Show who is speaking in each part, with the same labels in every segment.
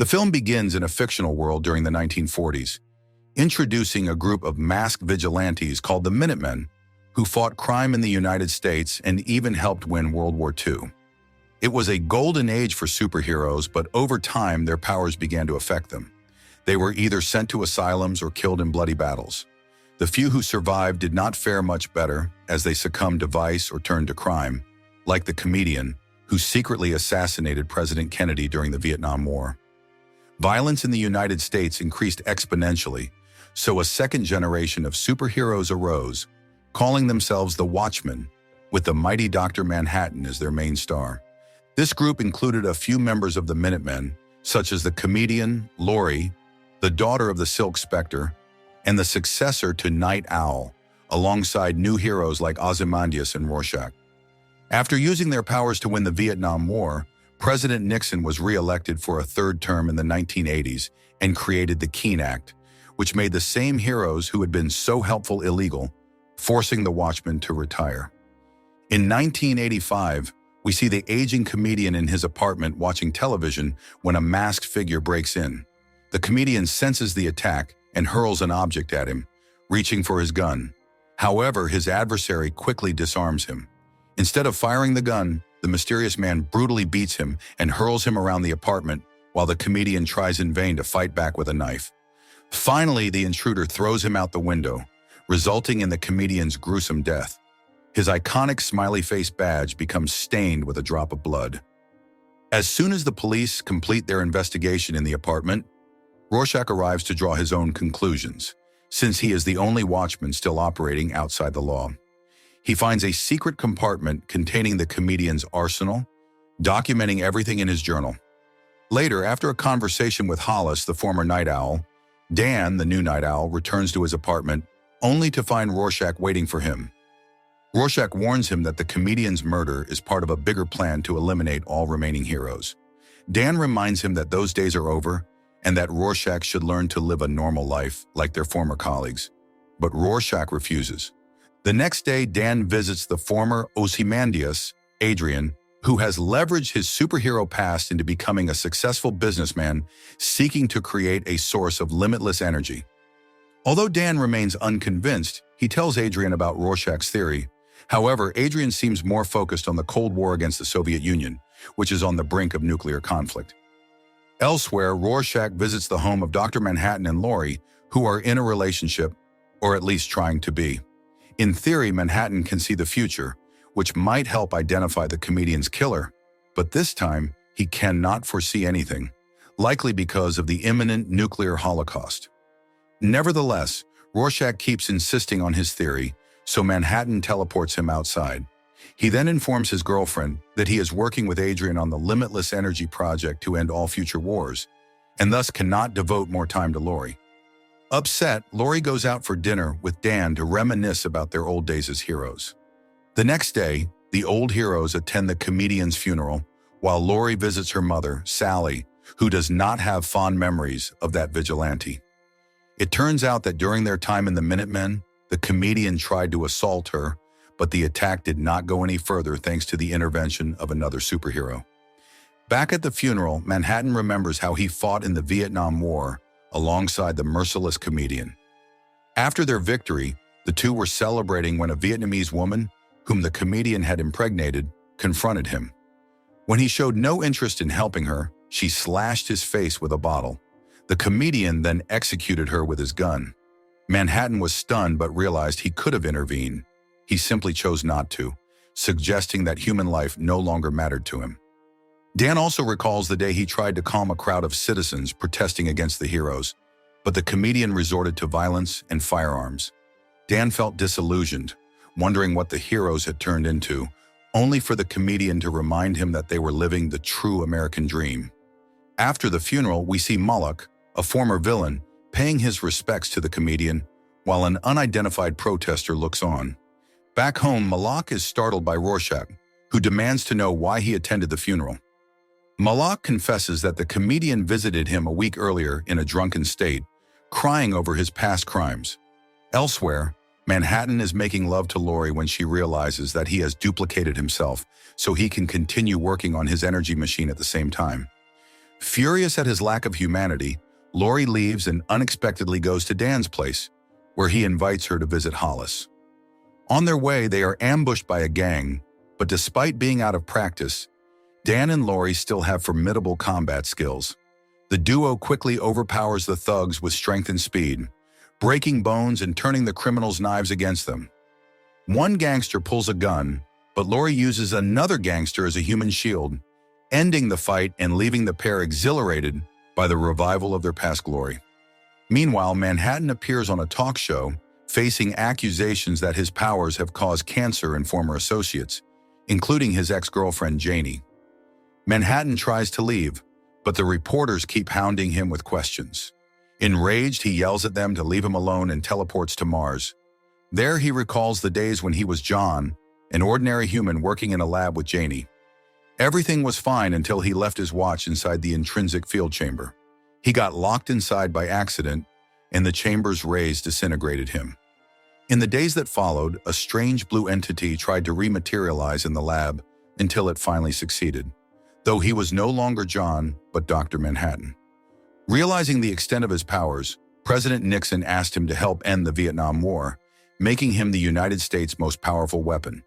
Speaker 1: The film begins in a fictional world during the 1940s, introducing a group of masked vigilantes called the Minutemen, who fought crime in the United States and even helped win World War II. It was a golden age for superheroes, but over time their powers began to affect them. They were either sent to asylums or killed in bloody battles. The few who survived did not fare much better, as they succumbed to vice or turned to crime, like the comedian who secretly assassinated President Kennedy during the Vietnam War. Violence in the United States increased exponentially, so a second generation of superheroes arose, calling themselves the Watchmen, with the mighty Dr. Manhattan as their main star. This group included a few members of the Minutemen, such as the comedian Laurie, the daughter of the Silk Spectre, and the successor to Night Owl, alongside new heroes like Ozymandias and Rorschach. After using their powers to win the Vietnam War, President Nixon was re-elected for a third term in the 1980s and created the Keene Act, which made the same heroes who had been so helpful illegal, forcing the Watchmen to retire. In 1985, we see the aging comedian in his apartment watching television when a masked figure breaks in. The comedian senses the attack and hurls an object at him, reaching for his gun. However, his adversary quickly disarms him. Instead of firing the gun, the mysterious man brutally beats him and hurls him around the apartment while the comedian tries in vain to fight back with a knife. Finally, the intruder throws him out the window, resulting in the comedian's gruesome death. His iconic smiley face badge becomes stained with a drop of blood. As soon as the police complete their investigation in the apartment, Rorschach arrives to draw his own conclusions, since he is the only watchman still operating outside the law. He finds a secret compartment containing the comedian's arsenal, documenting everything in his journal. Later, after a conversation with Hollis, the former Night Owl, Dan, the new Night Owl, returns to his apartment, only to find Rorschach waiting for him. Rorschach warns him that the comedian's murder is part of a bigger plan to eliminate all remaining heroes. Dan reminds him that those days are over and that Rorschach should learn to live a normal life like their former colleagues. But Rorschach refuses. The next day, Dan visits the former Ozymandias, Adrian, who has leveraged his superhero past into becoming a successful businessman seeking to create a source of limitless energy. Although Dan remains unconvinced, he tells Adrian about Rorschach's theory. However, Adrian seems more focused on the Cold War against the Soviet Union, which is on the brink of nuclear conflict. Elsewhere, Rorschach visits the home of Dr. Manhattan and Laurie, who are in a relationship, or at least trying to be. In theory, Manhattan can see the future, which might help identify the comedian's killer, but this time, he cannot foresee anything, likely because of the imminent nuclear holocaust. Nevertheless, Rorschach keeps insisting on his theory, so Manhattan teleports him outside. He then informs his girlfriend that he is working with Adrian on the Limitless Energy Project to end all future wars, and thus cannot devote more time to Laurie. Upset, Laurie goes out for dinner with Dan to reminisce about their old days as heroes. The next day, the old heroes attend the comedian's funeral, while Laurie visits her mother, Sally, who does not have fond memories of that vigilante. It turns out that during their time in the Minutemen, the comedian tried to assault her, but the attack did not go any further thanks to the intervention of another superhero. Back at the funeral, Manhattan remembers how he fought in the Vietnam War alongside the merciless comedian. After their victory, the two were celebrating when a Vietnamese woman, whom the comedian had impregnated, confronted him. When he showed no interest in helping her, she slashed his face with a bottle. The comedian then executed her with his gun. Manhattan was stunned but realized he could have intervened. He simply chose not to, suggesting that human life no longer mattered to him. Dan also recalls the day he tried to calm a crowd of citizens protesting against the heroes, but the comedian resorted to violence and firearms. Dan felt disillusioned, wondering what the heroes had turned into, only for the comedian to remind him that they were living the true American dream. After the funeral, we see Moloch, a former villain, paying his respects to the comedian, while an unidentified protester looks on. Back home, Moloch is startled by Rorschach, who demands to know why he attended the funeral. Moloch confesses that the comedian visited him a week earlier in a drunken state, crying over his past crimes. Elsewhere, Manhattan is making love to Laurie when she realizes that he has duplicated himself so he can continue working on his energy machine at the same time. Furious at his lack of humanity, Laurie leaves and unexpectedly goes to Dan's place, where he invites her to visit Hollis. On their way, they are ambushed by a gang, but despite being out of practice, Dan and Laurie still have formidable combat skills. The duo quickly overpowers the thugs with strength and speed, breaking bones and turning the criminals' knives against them. One gangster pulls a gun, but Laurie uses another gangster as a human shield, ending the fight and leaving the pair exhilarated by the revival of their past glory. Meanwhile, Manhattan appears on a talk show, facing accusations that his powers have caused cancer in former associates, including his ex-girlfriend Janie. Manhattan tries to leave, but the reporters keep hounding him with questions. Enraged, he yells at them to leave him alone and teleports to Mars. There he recalls the days when he was John, an ordinary human working in a lab with Janie. Everything was fine until he left his watch inside the intrinsic field chamber. He got locked inside by accident, and the chamber's rays disintegrated him. In the days that followed, a strange blue entity tried to rematerialize in the lab until it finally succeeded, though he was no longer John, but Dr. Manhattan. Realizing the extent of his powers, President Nixon asked him to help end the Vietnam War, making him the United States' most powerful weapon.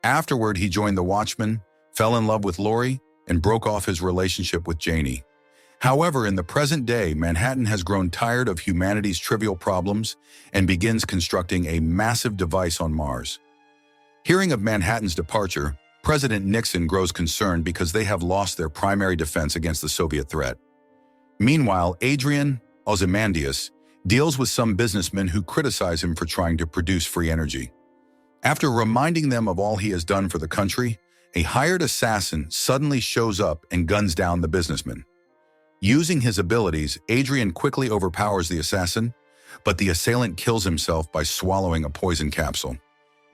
Speaker 1: Afterward, he joined the Watchmen, fell in love with Laurie, and broke off his relationship with Janie. However, in the present day, Manhattan has grown tired of humanity's trivial problems and begins constructing a massive device on Mars. Hearing of Manhattan's departure, President Nixon grows concerned because they have lost their primary defense against the Soviet threat. Meanwhile, Adrian Ozymandias deals with some businessmen who criticize him for trying to produce free energy. After reminding them of all he has done for the country, a hired assassin suddenly shows up and guns down the businessman. Using his abilities, Adrian quickly overpowers the assassin, but the assailant kills himself by swallowing a poison capsule.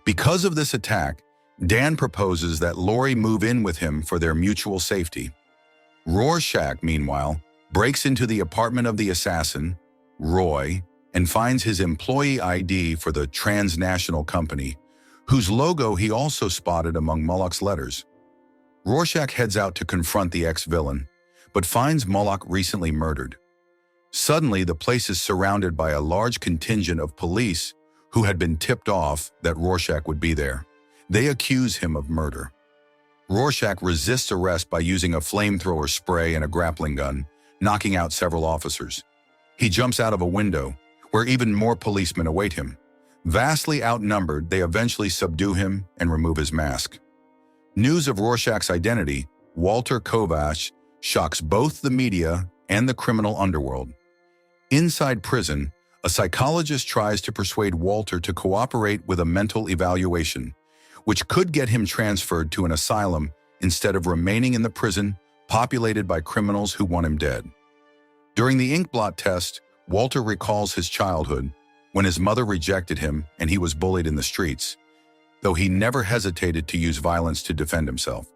Speaker 1: Because of this attack, Dan proposes that Laurie move in with him for their mutual safety. Rorschach, meanwhile, breaks into the apartment of the assassin, Roy, and finds his employee ID for the transnational company, whose logo he also spotted among Moloch's letters. Rorschach heads out to confront the ex-villain, but finds Moloch recently murdered. Suddenly, the place is surrounded by a large contingent of police who had been tipped off that Rorschach would be there. They accuse him of murder. Rorschach resists arrest by using a flamethrower spray and a grappling gun, knocking out several officers. He jumps out of a window, where even more policemen await him. Vastly outnumbered, they eventually subdue him and remove his mask. News of Rorschach's identity, Walter Kovac, shocks both the media and the criminal underworld. Inside prison, a psychologist tries to persuade Walter to cooperate with a mental evaluation, which could get him transferred to an asylum instead of remaining in the prison populated by criminals who want him dead. During the inkblot test, Walter recalls his childhood, when his mother rejected him and he was bullied in the streets, though he never hesitated to use violence to defend himself.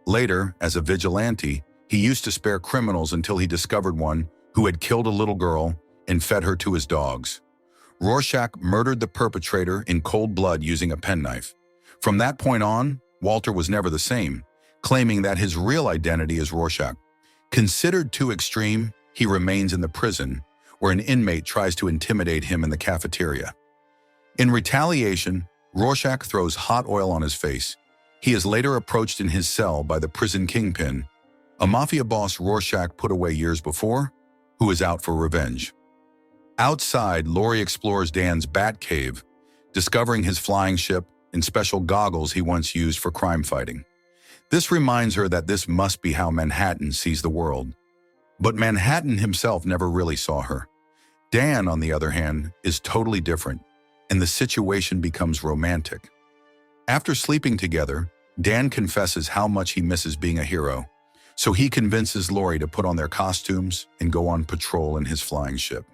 Speaker 1: Later, as a vigilante, he used to spare criminals until he discovered one who had killed a little girl and fed her to his dogs. Rorschach murdered the perpetrator in cold blood using a penknife. From that point on, Walter was never the same, claiming that his real identity is Rorschach. Considered too extreme, he remains in the prison, where an inmate tries to intimidate him in the cafeteria. In retaliation, Rorschach throws hot oil on his face. He is later approached in his cell by the prison kingpin, a mafia boss Rorschach put away years before, who is out for revenge. Outside, Laurie explores Dan's bat cave, discovering his flying ship and special goggles he once used for crime fighting. This reminds her that this must be how Manhattan sees the world. But Manhattan himself never really saw her. Dan, on the other hand, is totally different, and the situation becomes romantic. After sleeping together, Dan confesses how much he misses being a hero, so he convinces Laurie to put on their costumes and go on patrol in his flying ship.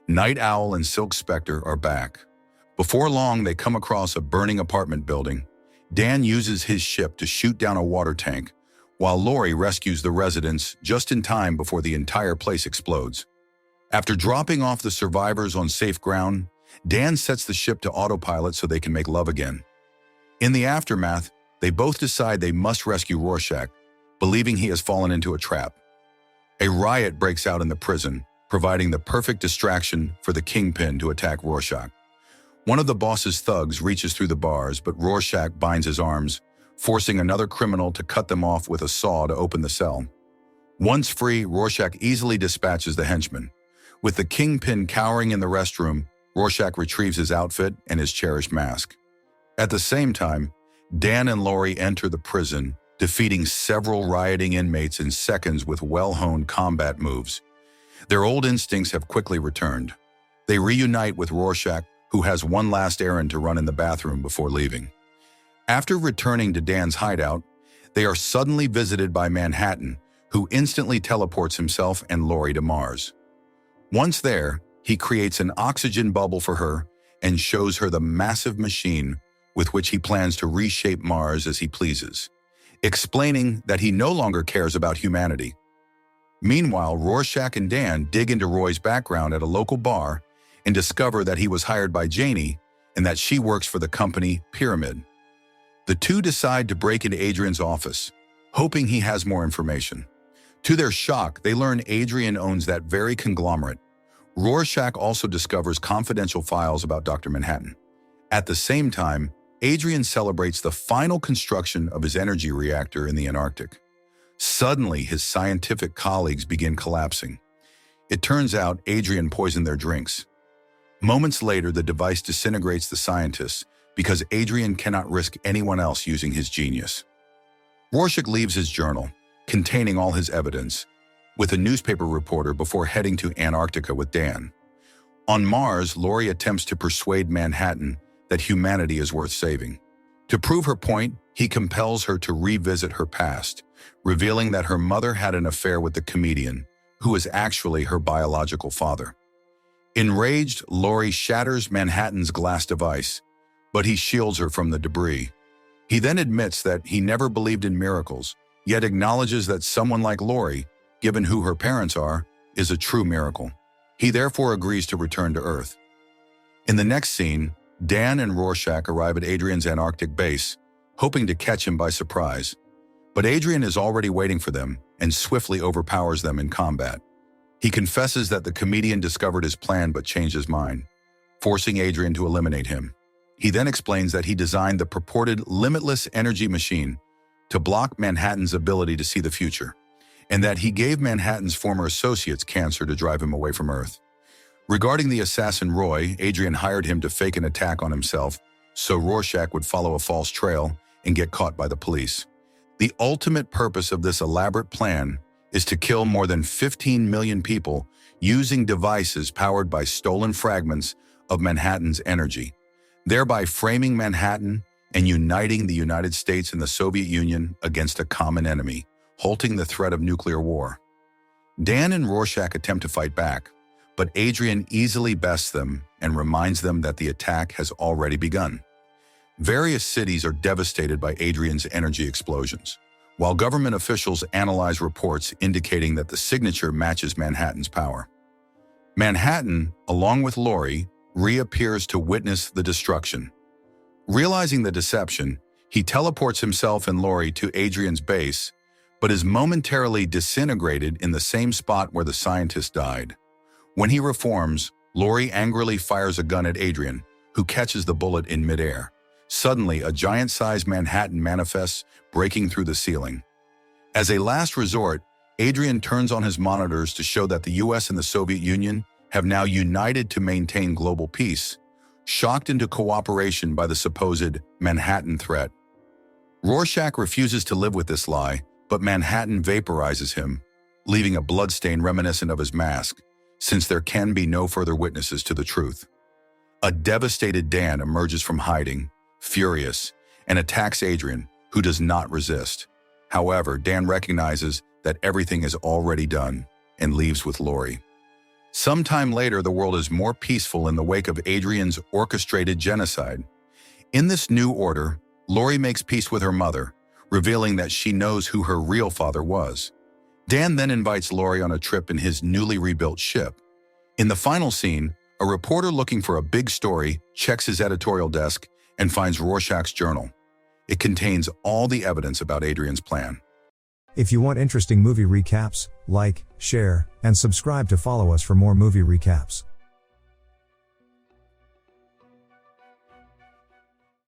Speaker 1: Night Owl and Silk Spectre are back. Before long, they come across a burning apartment building. Dan uses his ship to shoot down a water tank, while Laurie rescues the residents just in time before the entire place explodes. After dropping off the survivors on safe ground, Dan sets the ship to autopilot so they can make love again. In the aftermath, they both decide they must rescue Rorschach, believing he has fallen into a trap. A riot breaks out in the prison, providing the perfect distraction for the kingpin to attack Rorschach. One of the boss's thugs reaches through the bars, but Rorschach binds his arms, forcing another criminal to cut them off with a saw to open the cell. Once free, Rorschach easily dispatches the henchman. With the kingpin cowering in the restroom, Rorschach retrieves his outfit and his cherished mask. At the same time, Dan and Laurie enter the prison, defeating several rioting inmates in seconds with well-honed combat moves. Their old instincts have quickly returned. They reunite with Rorschach, who has one last errand to run in the bathroom before leaving. After returning to Dan's hideout, they are suddenly visited by Manhattan, who instantly teleports himself and Laurie to Mars. Once there, he creates an oxygen bubble for her and shows her the massive machine with which he plans to reshape Mars as he pleases, explaining that he no longer cares about humanity. Meanwhile, Rorschach and Dan dig into Roy's background at a local bar and discover that he was hired by Janie and that she works for the company Pyramid. The two decide to break into Adrian's office, hoping he has more information. To their shock, they learn Adrian owns that very conglomerate. Rorschach also discovers confidential files about Dr. Manhattan. At the same time, Adrian celebrates the final construction of his energy reactor in the Antarctic. Suddenly, his scientific colleagues begin collapsing. It turns out Adrian poisoned their drinks. Moments later, the device disintegrates the scientists because Adrian cannot risk anyone else using his genius. Rorschach leaves his journal, containing all his evidence, with a newspaper reporter before heading to Antarctica with Dan. On Mars, Laurie attempts to persuade Manhattan that humanity is worth saving. To prove her point, he compels her to revisit her past, revealing that her mother had an affair with the comedian, who is actually her biological father. Enraged, Laurie shatters Manhattan's glass device, but he shields her from the debris. He then admits that he never believed in miracles, yet acknowledges that someone like Laurie, given who her parents are, is a true miracle. He therefore agrees to return to Earth. In the next scene, Dan and Rorschach arrive at Adrian's Antarctic base, hoping to catch him by surprise. But Adrian is already waiting for them and swiftly overpowers them in combat. He confesses that the comedian discovered his plan but changed his mind, forcing Adrian to eliminate him. He then explains that he designed the purported limitless energy machine to block Manhattan's ability to see the future, and that he gave Manhattan's former associates cancer to drive him away from Earth. Regarding the assassin Roy, Adrian hired him to fake an attack on himself so Rorschach would follow a false trail and get caught by the police. The ultimate purpose of this elaborate plan is to kill more than 15 million people using devices powered by stolen fragments of Manhattan's energy, thereby framing Manhattan and uniting the United States and the Soviet Union against a common enemy, halting the threat of nuclear war. Dan and Rorschach attempt to fight back, but Adrian easily bests them and reminds them that the attack has already begun. Various cities are devastated by Adrian's energy explosions, while government officials analyze reports indicating that the signature matches Manhattan's power. Manhattan, along with Laurie, reappears to witness the destruction. Realizing the deception, he teleports himself and Laurie to Adrian's base, but is momentarily disintegrated in the same spot where the scientist died. When he reforms, Laurie angrily fires a gun at Adrian, who catches the bullet in midair. Suddenly, a giant-sized Manhattan manifests, breaking through the ceiling. As a last resort, Adrian turns on his monitors to show that the US and the Soviet Union have now united to maintain global peace, shocked into cooperation by the supposed Manhattan threat. Rorschach refuses to live with this lie, but Manhattan vaporizes him, leaving a bloodstain reminiscent of his mask, since there can be no further witnesses to the truth. A devastated Dan emerges from hiding, furious, and attacks Adrian, who does not resist. However, Dan recognizes that everything is already done and leaves with Laurie. Sometime later, the world is more peaceful in the wake of Adrian's orchestrated genocide. In this new order, Laurie makes peace with her mother, revealing that she knows who her real father was. Dan then invites Laurie on a trip in his newly rebuilt ship. In the final scene, a reporter looking for a big story checks his editorial desk and finds Rorschach's journal. It contains all the evidence about Adrian's plan.
Speaker 2: If you want interesting movie recaps, like, share, and subscribe to follow us for more movie recaps.